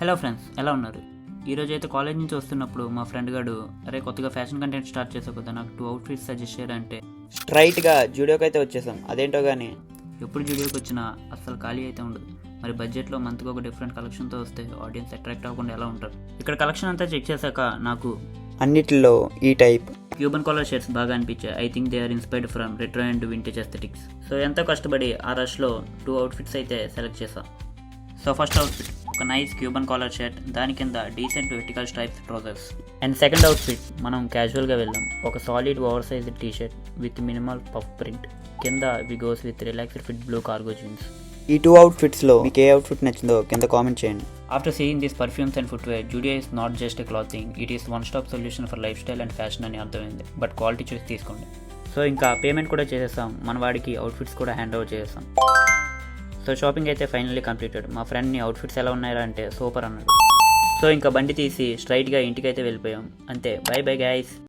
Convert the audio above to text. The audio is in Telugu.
హలో ఫ్రెండ్స్, ఎలా ఉన్నారు? ఈరోజు అయితే కాలేజ్ నుంచి వస్తున్నప్పుడు మా ఫ్రెండ్ గారు అరే కొత్తగా ఫ్యాషన్ కంటెంట్ స్టార్ట్ చేసావు కదా, నాకు 2 అవుట్ఫిట్స్ సజెస్ట్ చేయాలంటే స్ట్రైట్గా జూడియోకి అయితే వచ్చేసాం. అదేంటో కానీ ఎప్పుడు జుడియోకి వచ్చినా అస్సలు ఖాళీ అయితే ఉండదు. మరి బడ్జెట్లో మంత్కి ఒక డిఫరెంట్ కలెక్షన్తో వస్తే ఆడియన్స్ అట్రాక్ట్ అవ్వకుండా ఎలా ఉంటారు? ఇక్కడ కలెక్షన్ అంతా చెక్ చేశాక నాకు అన్నిటిలో ఈ టైప్ క్యూబన్ కాలర్ షర్ట్స్ బాగా అనిపించాయి. I think they are inspired from retro and vintage aesthetics. So ఎంతో కష్టపడి ఆ రష్లో 2 అవుట్ఫిట్స్ అయితే సెలెక్ట్ చేశాం. సో ఫస్ట్ అవుట్ఫిట్ ఒక నైస్ క్యూబన్ కాలర్ షర్ట్, దాని కింద decent vertical stripes trousers. And second outfit మనం క్యాజువల్గా వెళ్దాం. ఒక solid over size T shirt with minimal puff print, కింద we goes with relaxed fit blue cargo jeans. ఈ 2 అవుట్ఫిట్స్లో మీకు ఏ అవుట్ఫిట్ నచ్చిందో కింద కామెంట్ చేయండి. After seeing these perfumes and footwear, Judia is not just a clothing, it is one-stop solution for lifestyle and fashion అని అర్థమైంది. బట్ క్వాలిటీ చూసి తీసుకోండి. సో ఇంకా పేమెంట్ కూడా చేసేస్తాం, మన వాడికి అవుట్ఫిట్స్ కూడా హ్యాండ్ ఓవర్ చేసేస్తాం. సో షాపింగ్ అయితే ఫైనల్లీ కంప్లీటెడ్. మా ఫ్రెండ్ని అవుట్ఫిట్స్ ఎలా ఉన్నాయా అంటే సూపర్ అన్నాడు. సో ఇంకా బండి తీసి స్ట్రైట్గా ఇంటికి అయితే వెళ్ళిపోయాం. అంతే, బై బై గైస్.